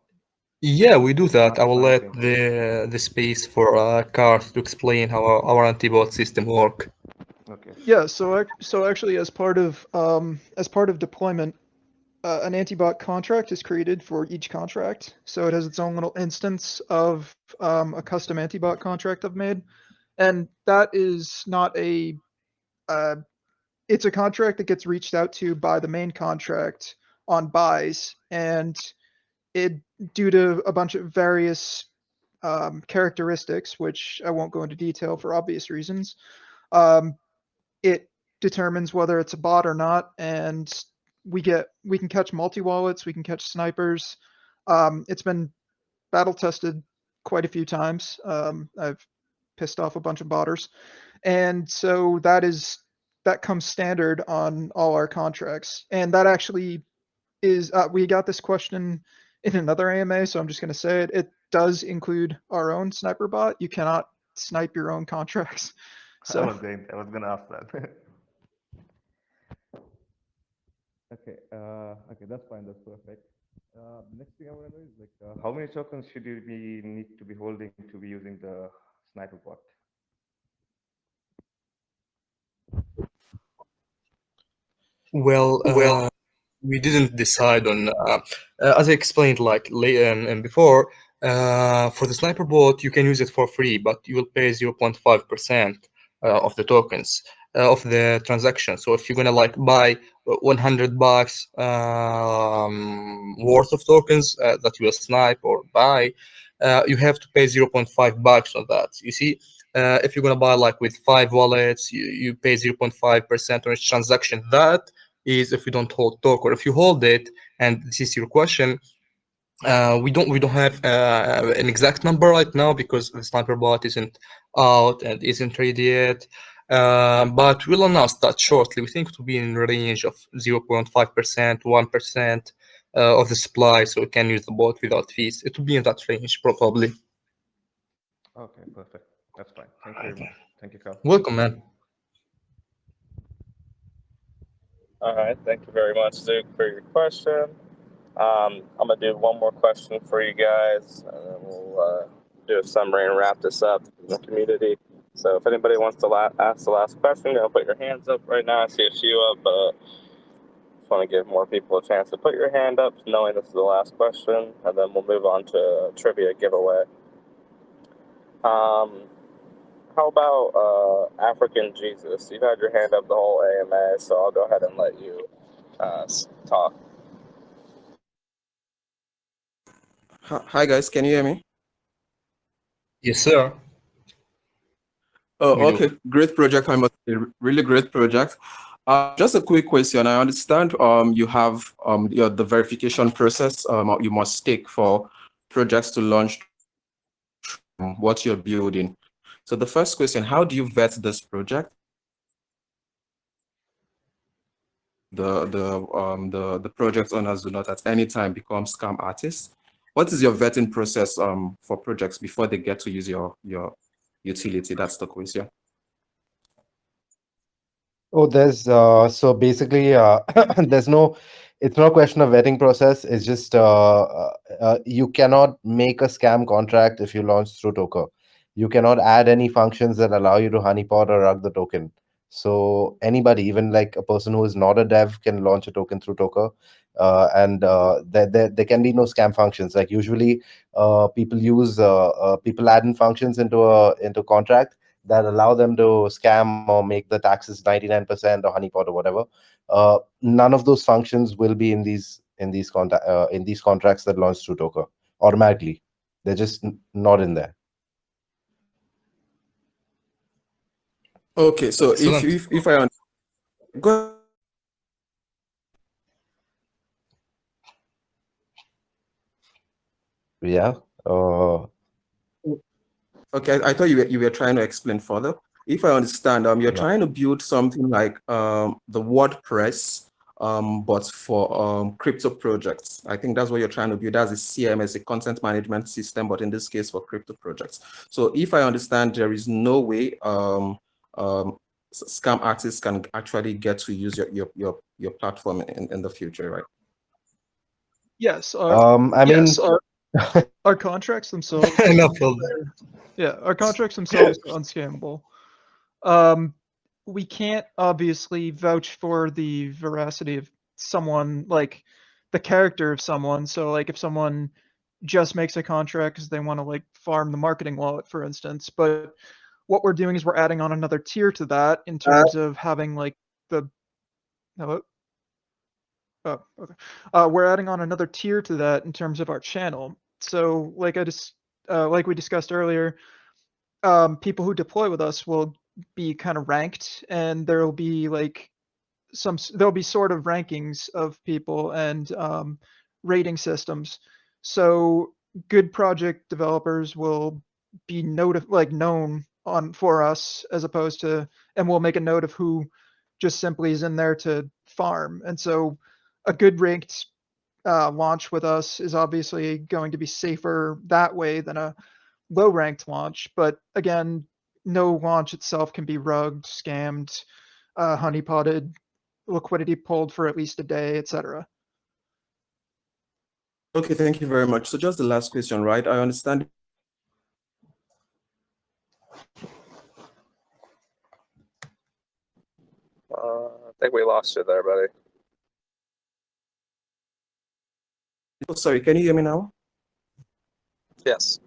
Yeah, we do that. I will let Simultaneously. the space for Karth to explain how our anti-bot system work. Okay. Yeah, so actually, as part of deployment, an anti-bot contract is created for each contract. So it has its own little instance of a custom anti-bot contract I've made, and that is not a. It's a contract that gets reached out to by the main contract on buys, and it, due to a bunch of various characteristics, which I won't go into detail for obvious reasons, it determines whether it's a bot or not, and we can catch multi-wallets, we can catch snipers. It's been battle tested quite a few times. I've pissed off a bunch of botters, and so that comes standard on all our contracts, and that actually is we got this question in another AMA, so I'm just going to say it. It does include our own sniper bot. You cannot snipe your own contracts. So I was going to ask that. Okay. Okay, that's fine. That's perfect. Next thing I want to know is like how many tokens should you need to be holding to be using the sniper bot? Well, we didn't decide on, as I explained like and before, for the sniper bot, you can use it for free, but you will pay 0.5% of the tokens of the transaction. So if you're gonna like buy $100 worth of tokens that you will snipe or buy, you have to pay 0.5 bucks on that. You see, if you're gonna buy like with 5 wallets, you pay 0.5% on each transaction. That is if you don't hold Tokerr. If you hold it, and this is your question, we don't have an exact number right now because the sniper bot isn't out and isn't ready yet. But we'll announce that shortly. We think it will be in the range of 0.5%, 1% of the supply, so we can use the bot without fees. It will be in that range probably. Okay, perfect. That's fine. Thank you very much. Thank you, Carl. Welcome, man. All right, thank you very much, Duke, for your question. I'm gonna do one more question for you guys, and then we'll do a summary and wrap this up in the community. So if anybody wants to ask the last question, put your hands up right now. I see a few up, but just want to give more people a chance to put your hand up, knowing this is the last question, and then we'll move on to a trivia giveaway. How about African Jesus? You've had your hand up the whole AMA, so I'll go ahead and let you talk. Hi guys, can you hear me? Yes, sir. Oh, We do. okay. Great project. I must say, really great project. Just a quick question. I understand you have the verification process you must take for projects to launch what you're building. So the first question, how do you vet this project? The project owners do not at any time become scam artists. What is your vetting process for projects before they get to use your utility? That's the question. Oh, there's so basically there's no, it's not a question of vetting process. It's just you cannot make a scam contract if you launch through Tokerr. You cannot add any functions that allow you to honeypot or rug the token. So anybody, even like a person who is not a dev, can launch a token through Tokerr, and there can be no scam functions. Like usually, people use people add in functions into contract that allow them to scam or make the taxes 99% or honeypot or whatever. None of those functions will be in these contracts that launch through Tokerr automatically. They're just not in there. Okay, so Excellent. if I go. Yeah. Okay, I thought you were trying to explain further. if I understand, you're Yeah. trying to build something like the WordPress, but for crypto projects. I think that's what you're trying to build. That's a CMS, a content management system, but in this case for crypto projects. So if I understand, there is no way scam artists can actually get to use your platform in the future, right? Yes. I mean, Our contracts themselves. No problem. Yeah, our contracts themselves are unscammable. We can't obviously vouch for the veracity of someone, like the character of someone. So like if someone just makes a contract because they want to like farm the marketing wallet, for instance. But what we're doing is we're adding on another tier to that in terms of having like the hello? Oh, okay. We're adding on another tier to that in terms of our channel. So like like we discussed earlier, people who deploy with us will be kind of ranked, and there'll be like there'll be sort of rankings of people and rating systems. So good project developers will be known on for us, as opposed to, and we'll make a note of who just simply is in there to farm. And so a good ranked launch with us is obviously going to be safer that way than a low ranked launch. But again, no launch itself can be rugged, scammed, honeypotted, liquidity pulled for at least a day, etc. Okay, thank you very much. So just the last question, right? I understand. I think we lost you there, buddy. Oh, sorry, can you hear me now? Yes.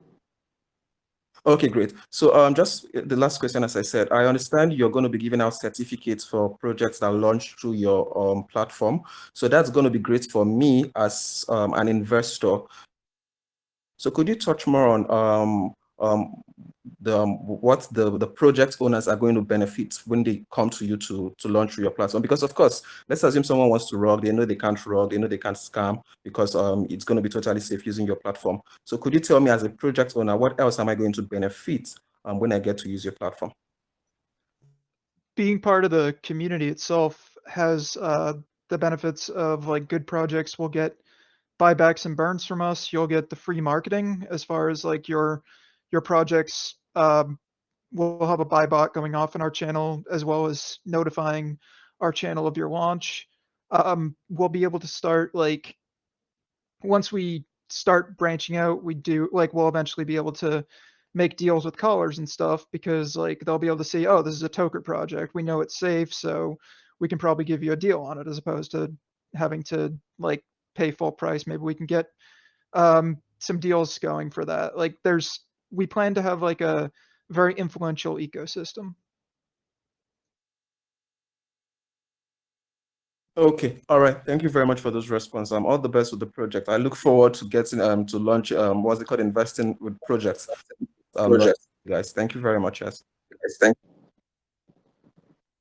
Okay, great. So just the last question, as I said, I understand you're going to be giving out certificates for projects that launch through your platform. So that's going to be great for me as an investor. So could you touch more on what the project owners are going to benefit when they come to you to launch through your platform? Because of course, let's assume someone wants to rug, they know they can't rug, they know they can't scam, because it's going to be totally safe using your platform. So could you tell me, as a project owner, what else am I going to benefit when I get to use your platform? Being part of the community itself has the benefits of like good projects will get buybacks and burns from us. You'll get the free marketing as far as like your projects. We'll have a buy bot going off in our channel, as well as notifying our channel of your launch. We'll be able to start like once we start branching out, we'll eventually be able to make deals with callers and stuff, because like they'll be able to see, oh, this is a Tokerr project. We know it's safe, so we can probably give you a deal on it, as opposed to having to like pay full price. Maybe we can get some deals going for that. Like we plan to have like a very influential ecosystem. Okay, all right. Thank you very much for those responses. All the best with the project. I look forward to getting to launch what's it called, investing with projects. Guys, thank you very much. Yes.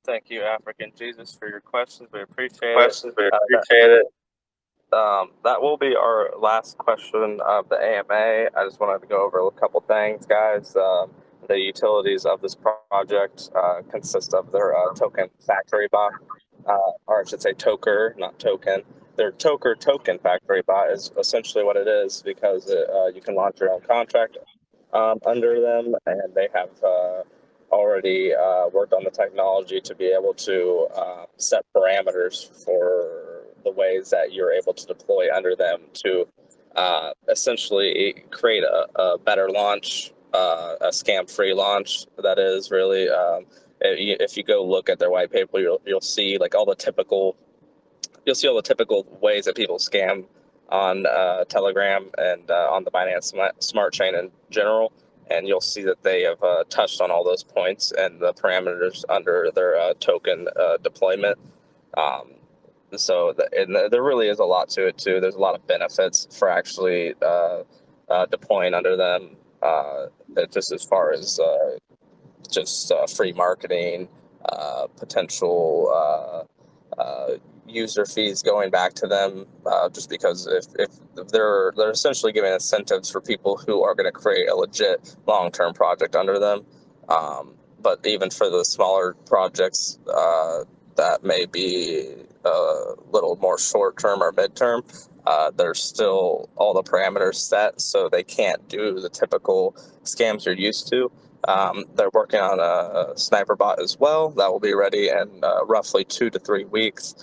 Thank you, African Jesus, for your questions. We appreciate it. That will be our last question of the AMA. I just wanted to go over a couple things, guys. The utilities of this project consist of their token factory bot, or I should say Tokerr, not token. Their Tokerr token factory bot is essentially what it is, because you can launch your own contract under them, and they have already worked on the technology to be able to set parameters for the ways that you're able to deploy under them to essentially create a better launch, a scam-free launch. That is really, if you go look at their white paper, you'll see like all the typical ways that people scam on Telegram and on the Binance Smart Chain in general. And you'll see that they have touched on all those points and the parameters under their token deployment. There really is a lot to it too. There's a lot of benefits for actually deploying under them, just as far as free marketing, potential user fees going back to them, just because if they're essentially giving incentives for people who are going to create a legit long-term project under them. but even for the smaller projects that may be a little more short term or midterm, there's still all the parameters set, so they can't do the typical scams you're used to. They're working on a sniper bot as well that will be ready in roughly 2 to 3 weeks.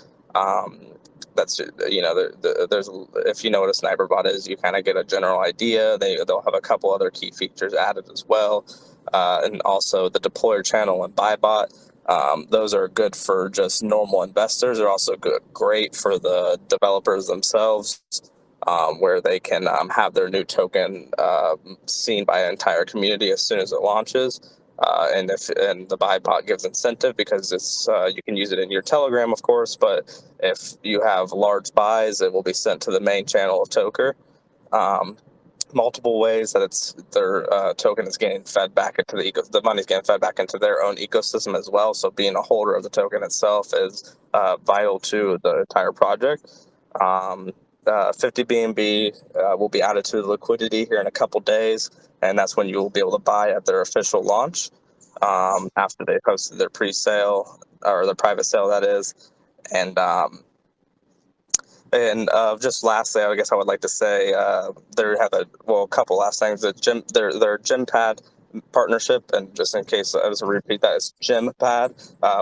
That's there's if you know what a sniper bot is, you kind of get a general idea. They'll have a couple other key features added as well, and also the deployer channel and buy bot. Those are good for just normal investors. They're also great for the developers themselves, where they can have their new token seen by an entire community as soon as it launches. And the buy bot gives incentive because it's you can use it in your Telegram, of course, but if you have large buys, it will be sent to the main channel of Tokerr. Multiple ways that their token is getting fed back into the money's getting fed back into their own ecosystem as well. So being a holder of the token itself is vital to the entire project. 50 BNB will be added to the liquidity here in a couple days, and that's when you will be able to buy at their official launch after they posted their pre-sale or their private sale, that is. And just lastly, I guess I would like to say they have a couple last things. Their GymPad partnership, and just in case I just repeat that, it's GymPad,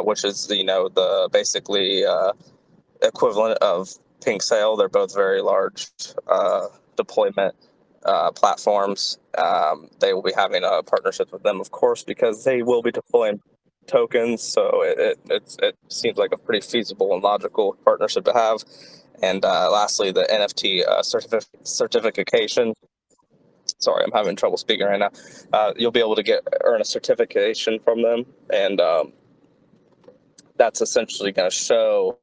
which is the basically equivalent of Pink Sale. They're both very large deployment platforms. They will be having a partnership with them, of course, because they will be deploying tokens. So it seems like a pretty feasible and logical partnership to have. And lastly, the NFT certification. Sorry, I'm having trouble speaking right now. You'll be able to earn a certification from them, and that's essentially going to show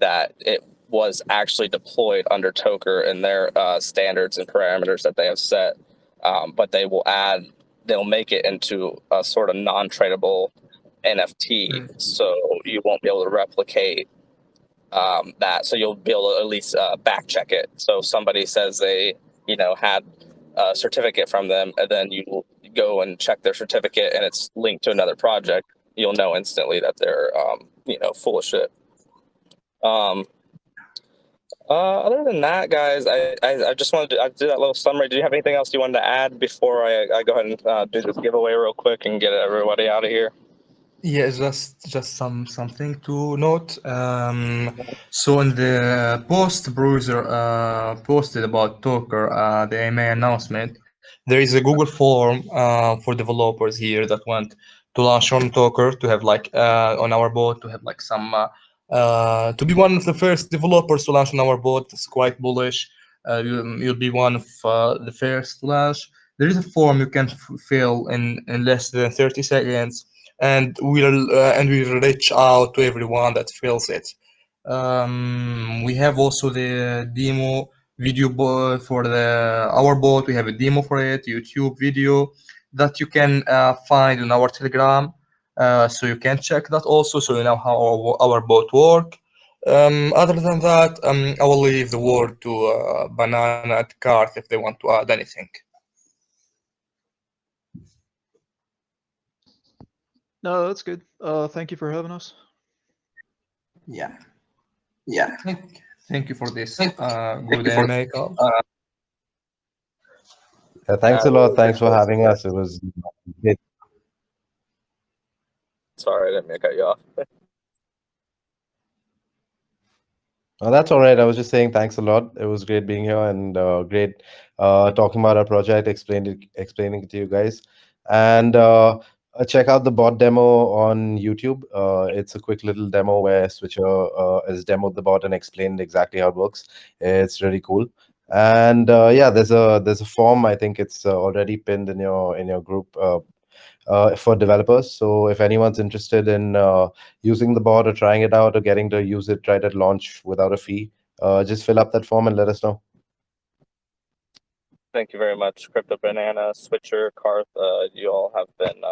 that it was actually deployed under Tokerr and their standards and parameters that they have set. But they'll make it into a sort of non-tradable NFT, so you won't be able to replicate that. So you'll be able to at least back check it. So if somebody says they had a certificate from them, and then you go and check their certificate and it's linked to another project, you'll know instantly that they're full of shit. Other than that, guys, I just wanted to do that little summary. Do you have anything else you wanted to add before I go ahead and do this giveaway real quick and get everybody out of here? Yeah, just something to note. So in the post Bruiser posted about Tokerr, the AMA announcement, there is a Google form for developers here that want to launch on Tokerr, to have on our boat, to have some to be one of the first developers to launch on our boat. It's quite bullish. You'll be one of the first to launch. There is a form you can fill in less than 30 seconds. And we'll reach out to everyone that fills it. We have also the demo video for our bot. We have a demo for it, YouTube video that you can find on our Telegram. So you can check that also, so you know how our bot work. Other than that, I will leave the word to Banana and Karth if they want to add anything. No, that's good. Thank you for having us. Yeah. Thank you for this good AMA call. Thanks a lot. Thanks for having us. It was great. Sorry, I didn't mean to cut you off. Oh, that's all right. I was just saying thanks a lot. It was great being here and great talking about our project, explaining it to you guys. And check out the bot demo on YouTube. It's a quick little demo where Switcher has demoed the bot and explained exactly how it works. It's really cool. And yeah, there's a form. I think it's already pinned in your group for developers. So if anyone's interested in using the bot or trying it out or getting to use it right at launch without a fee, just fill up that form and let us know. Thank you very much, Crypto Banana, Switcher, Karth. You all have been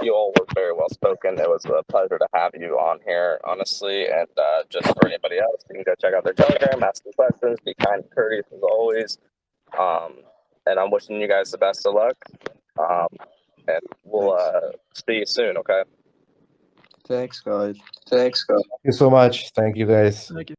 you all were very well spoken. It was a pleasure to have you on here, honestly. And just for anybody else, you can go check out their Telegram, ask them questions, be kind and courteous as always. And I'm wishing you guys the best of luck. and we'll see you soon. Okay. Thanks, guys. Thank you so much. Thank you, guys. Thank you.